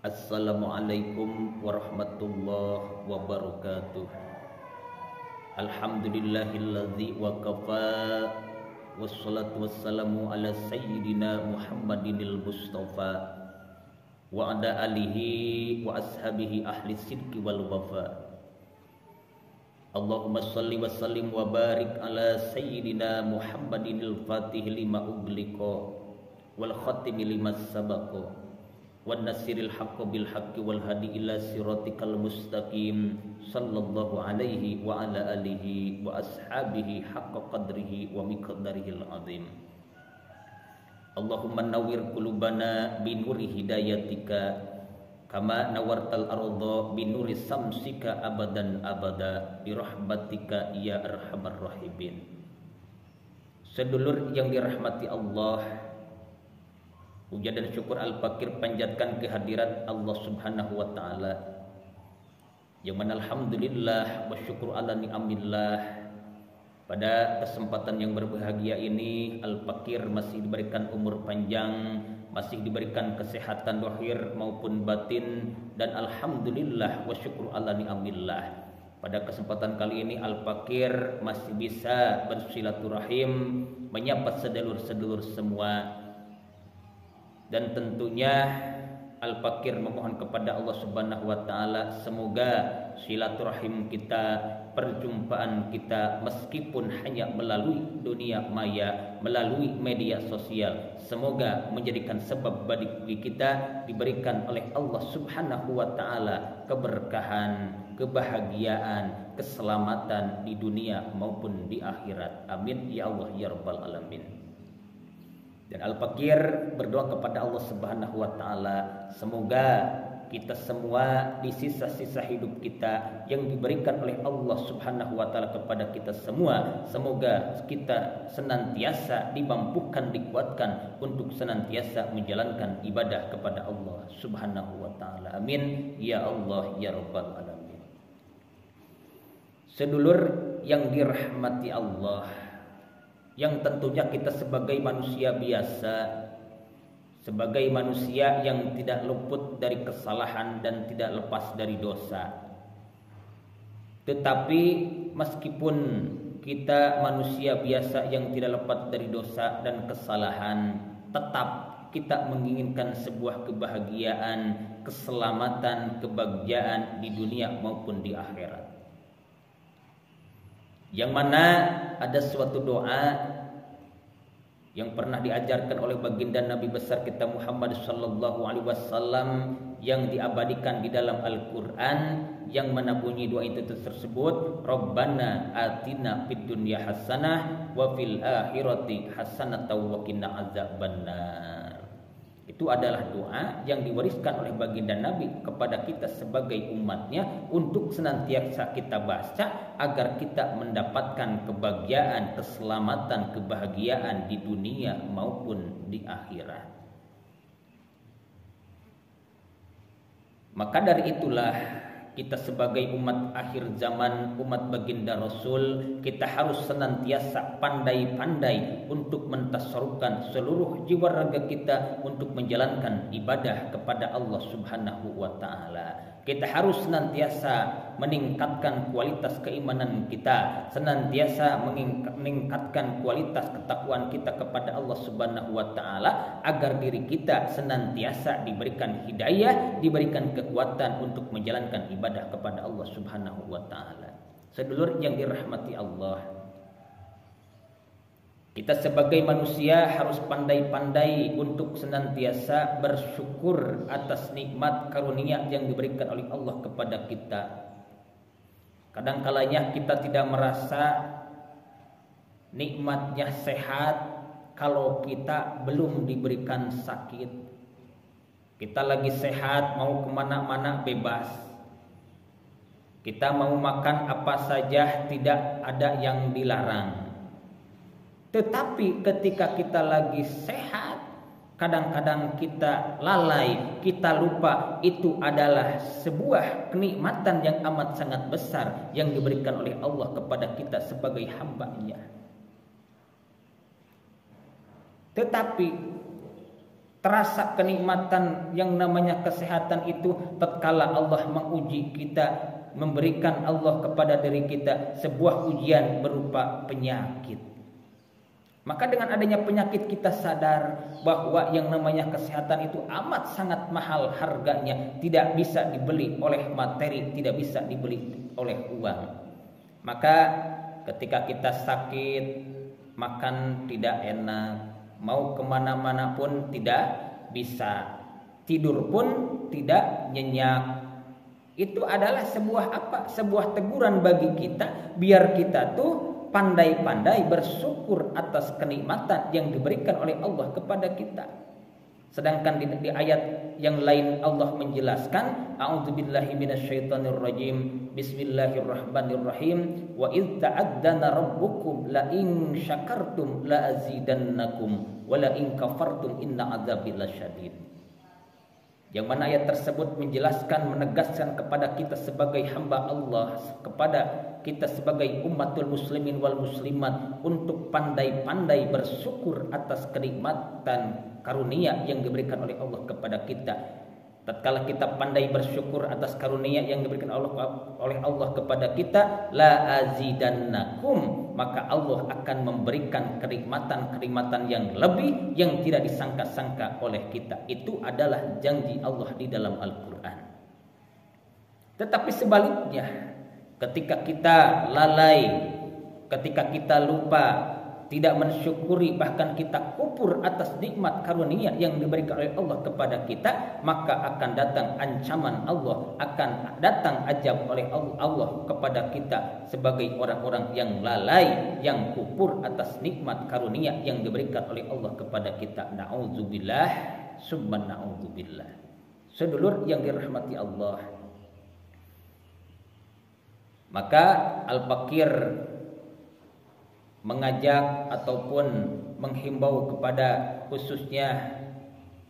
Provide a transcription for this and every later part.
Assalamualaikum warahmatullahi wabarakatuh. Alhamdulillahilladzi wa kafa, wassalatu wassalamu ala sayyidina Muhammadinil Mustafa wa ala alihi wa ashabihi ahli sidqi wal wafa. Allahumma salli wa sallim wa barik ala sayyidina Muhammadinil fatih lima ugliqa wal khatimi lima sabaqa wan nasiril haqqi bil haqqi wal hadi ila siratikal mustaqim sallallahu alaihi wa ala alihi wa ashabihi haqqa qadrihi wa miqdarihil azim. Allahumma nawwir qulubana bi nuri hidayatika kama nawartal arda bi nuri samsika abadan abada bi rahmatika ya arhamar rahimin. Sedulur yang dirahmati Allah, puja dan syukur al-fakir panjatkan kehadirat Allah Subhanahu wa taala. Yang mana alhamdulillah wa syukur ala ni'amillah, pada kesempatan yang berbahagia ini al-fakir masih diberikan umur panjang, masih diberikan kesehatan zahir maupun batin, dan alhamdulillah wa syukur ala ni'amillah. Pada kesempatan kali ini al-fakir masih bisa bersilaturahim, menyapa sedulur-sedulur semua. Dan tentunya al-fakir memohon kepada Allah Subhanahu wa taala semoga silaturahim kita, perjumpaan kita meskipun hanya melalui dunia maya, melalui media sosial, semoga menjadikan sebab bagi kita diberikan oleh Allah Subhanahu wa taala keberkahan, kebahagiaan, keselamatan di dunia maupun di akhirat. Amin ya Allah ya rabbal alamin. Dan al-fakir berdoa kepada Allah Subhanahu wa taala semoga kita semua di sisa-sisa hidup kita yang diberikan oleh Allah Subhanahu wa taala kepada kita semua, semoga kita senantiasa dimampukan, dikuatkan untuk senantiasa menjalankan ibadah kepada Allah Subhanahu wa taala. Amin ya Allah ya rabbal alamin. Sedulur yang dirahmati Allah, yang tentunya kita sebagai manusia biasa, sebagai manusia yang tidak luput dari kesalahan dan tidak lepas dari dosa. Tetapi meskipun kita manusia biasa yang tidak lepas dari dosa dan kesalahan, tetap kita menginginkan sebuah kebahagiaan, keselamatan, kebahagiaan di dunia maupun di akhirat. Yang mana ada suatu doa yang pernah diajarkan oleh baginda Nabi besar kita Muhammad sallallahu alaihi wasallam yang diabadikan di dalam Al-Qur'an, yang mana bunyi doa itu tersebut, Rabbana atina fid dunya hasanah wa fil akhirati hasanatan wa qina azabannar. Itu adalah doa yang diwariskan oleh baginda Nabi kepada kita sebagai umatnya untuk senantiasa kita baca agar kita mendapatkan kebahagiaan, keselamatan, kebahagiaan di dunia maupun di akhirat. Maka dari itulah kita sebagai umat akhir zaman, umat baginda Rasul, kita harus senantiasa pandai-pandai untuk mentasarufkan seluruh jiwa raga kita untuk menjalankan ibadah kepada Allah Subhanahu wa taala. Kita harus senantiasa meningkatkan kualitas keimanan kita, senantiasa meningkatkan kualitas ketakwaan kita kepada Allah Subhanahu wa taala agar diri kita senantiasa diberikan hidayah, diberikan kekuatan untuk menjalankan ibadah kepada Allah Subhanahu wa taala. Sedulur yang dirahmati Allah, kita sebagai manusia harus pandai-pandai untuk senantiasa bersyukur atas nikmat karunia yang diberikan oleh Allah kepada kita. Kadang-kalanya kita tidak merasa nikmatnya sehat kalau kita belum diberikan sakit. Kita lagi sehat, mau kemana-mana bebas. Kita mau makan apa saja, tidak ada yang dilarang. Tetapi ketika kita lagi sehat, kadang-kadang kita lalai, kita lupa itu adalah sebuah kenikmatan yang amat sangat besar yang diberikan oleh Allah kepada kita sebagai hamba-Nya. Tetapi terasa kenikmatan yang namanya kesehatan itu tatkala Allah menguji kita, memberikan Allah kepada diri kita sebuah ujian berupa penyakit. Maka dengan adanya penyakit kita sadar bahwa yang namanya kesehatan itu amat sangat mahal harganya, tidak bisa dibeli oleh materi, tidak bisa dibeli oleh uang. Maka ketika kita sakit, makan tidak enak, mau kemana-mana pun tidak bisa, tidur pun tidak nyenyak. Itu adalah sebuah apa? Sebuah teguran bagi kita, biar kita tuh pandai-pandai bersyukur atas kenikmatan yang diberikan oleh Allah kepada kita. Sedangkan di ayat yang lain Allah menjelaskan, a'udzubillahi minasyaitonirrajim, bismillahirrahmanirrahim, wa idz ta'adzana rabbukum la in syakartum la azidannakum wa la in kafartum inna adzabi lasyadid. Yang mana ayat tersebut menjelaskan, menegaskan kepada kita sebagai hamba Allah, kepada kita sebagai umatul muslimin wal muslimat untuk pandai-pandai bersyukur atas kenikmatan karunia yang diberikan oleh Allah kepada kita. Tatkala kita pandai bersyukur atas karunia yang diberikan oleh Allah kepada kita, la azidannakum, maka Allah akan memberikan kenikmatan-kenikmatan yang lebih yang tidak disangka-sangka oleh kita. Itu adalah janji Allah di dalam Al-Quran. Tetapi sebaliknya, ketika kita lalai, ketika kita lupa, tidak mensyukuri, bahkan kita kufur atas nikmat karunia yang diberikan oleh Allah kepada kita, maka akan datang ancaman Allah, akan datang azab oleh Allah kepada kita sebagai orang-orang yang lalai, yang kufur atas nikmat karunia yang diberikan oleh Allah kepada kita. Na'udzubillah, summa na'udzubillah. Sedulur yang dirahmati Allah, maka Al-Fakir mengajak ataupun menghimbau kepada khususnya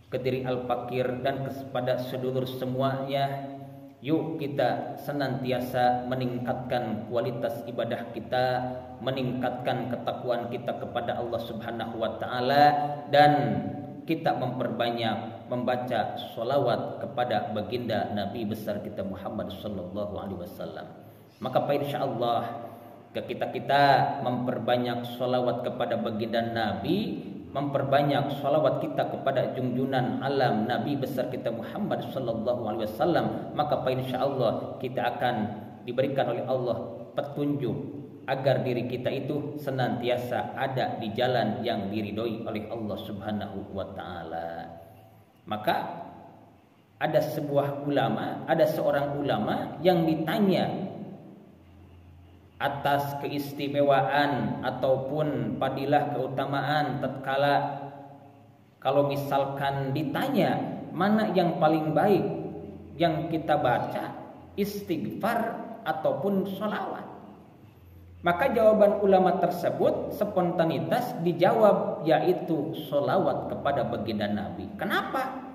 ke diri Al-Fakir dan kepada sedulur semuanya, yuk kita senantiasa meningkatkan kualitas ibadah kita, meningkatkan ketakwaan kita kepada Allah Subhanahu wa taala, dan kita memperbanyak membaca sholawat kepada baginda Nabi besar kita Muhammad sallallahu alaihi wasallam. Maka insyaallah kita memperbanyak sholawat kepada baginda Nabi, memperbanyak sholawat kita kepada junjunan alam Nabi besar kita Muhammad sallallahu alaihi wasallam, maka insyaallah kita akan diberikan oleh Allah petunjuk agar diri kita itu senantiasa ada di jalan yang diridhoi oleh Allah Subhanahu wa taala. Maka ada seorang ulama yang ditanya atas keistimewaan ataupun fadilah keutamaan tatkala kalau misalkan ditanya mana yang paling baik yang kita baca, istighfar ataupun sholawat, maka jawaban ulama tersebut spontanitas dijawab yaitu sholawat kepada baginda Nabi. Kenapa?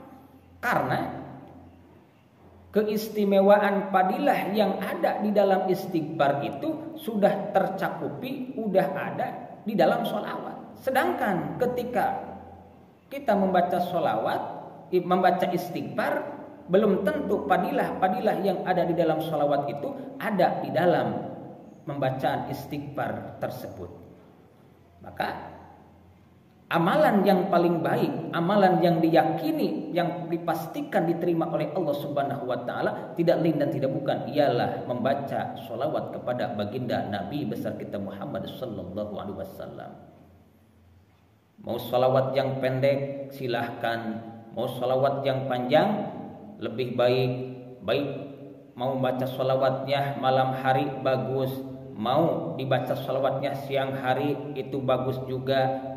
Karena keistimewaan fadilah yang ada di dalam istighfar itu sudah tercakupi, sudah ada di dalam sholawat. Sedangkan ketika kita membaca sholawat, membaca istighfar, belum tentu fadilah yang ada di dalam sholawat itu ada di dalam pembacaan istighfar tersebut. Maka amalan yang paling baik, amalan yang diyakini, yang dipastikan diterima oleh Allah Subhanahu wa taala tidak lain dan tidak bukan ialah membaca sholawat kepada baginda Nabi besar kita Muhammad sallallahu alaihi wasallam. Mau sholawat yang pendek silahkan, mau sholawat yang panjang lebih baik. Mau baca sholawatnya malam hari bagus, mau dibaca sholawatnya siang hari itu bagus juga.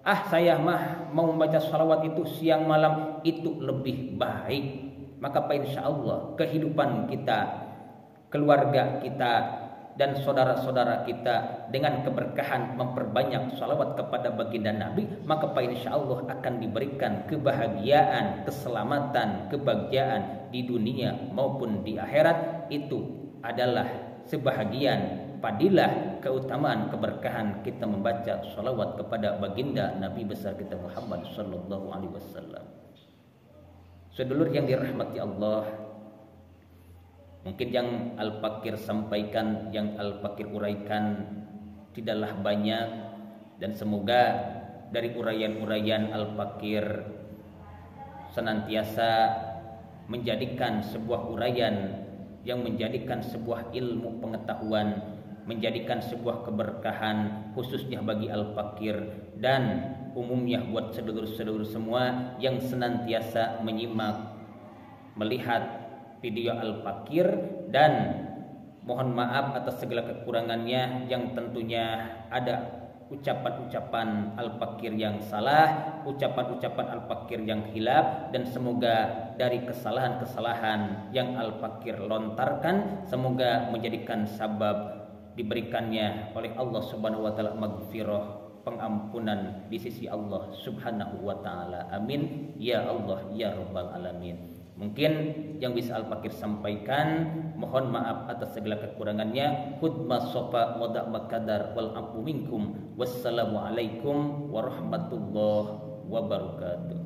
Saya mau membaca sholawat itu siang malam itu lebih baik. Maka insyaallah kehidupan kita, keluarga kita dan saudara-saudara kita dengan keberkahan memperbanyak sholawat kepada baginda Nabi, maka insyaallah akan diberikan kebahagiaan, keselamatan, kebahagiaan di dunia maupun di akhirat. Itu adalah sebahagian fadilah, keutamaan, keberkahan kita membaca sholawat kepada baginda Nabi besar kita Muhammad sallallahu alaihi wasallam. Sedulur yang dirahmati Allah, mungkin yang Al-Fakir sampaikan, yang Al-Fakir uraikan tidaklah banyak, dan semoga dari uraian-uraian Al-Fakir senantiasa menjadikan sebuah uraian yang menjadikan sebuah ilmu pengetahuan, menjadikan sebuah keberkahan khususnya bagi Al-Fakir dan umumnya buat sedulur-sedulur semua yang senantiasa menyimak, melihat video Al-Fakir, dan mohon maaf atas segala kekurangannya yang tentunya ada ucapan-ucapan Al-Fakir yang salah, ucapan-ucapan Al-Fakir yang hilaf, dan semoga dari kesalahan-kesalahan yang Al-Fakir lontarkan semoga menjadikan sabab diberikannya oleh Allah Subhanahu wa taala maghfirah, pengampunan di sisi Allah Subhanahu wa taala. Amin ya Allah ya rabbal alamin. Mungkin yang bisa Al-Fakir sampaikan, mohon maaf atas segala kekurangannya. Khutbah sofa wada' makadar wal afu minkum. Wassalamualaikum warahmatullahi wabarakatuh.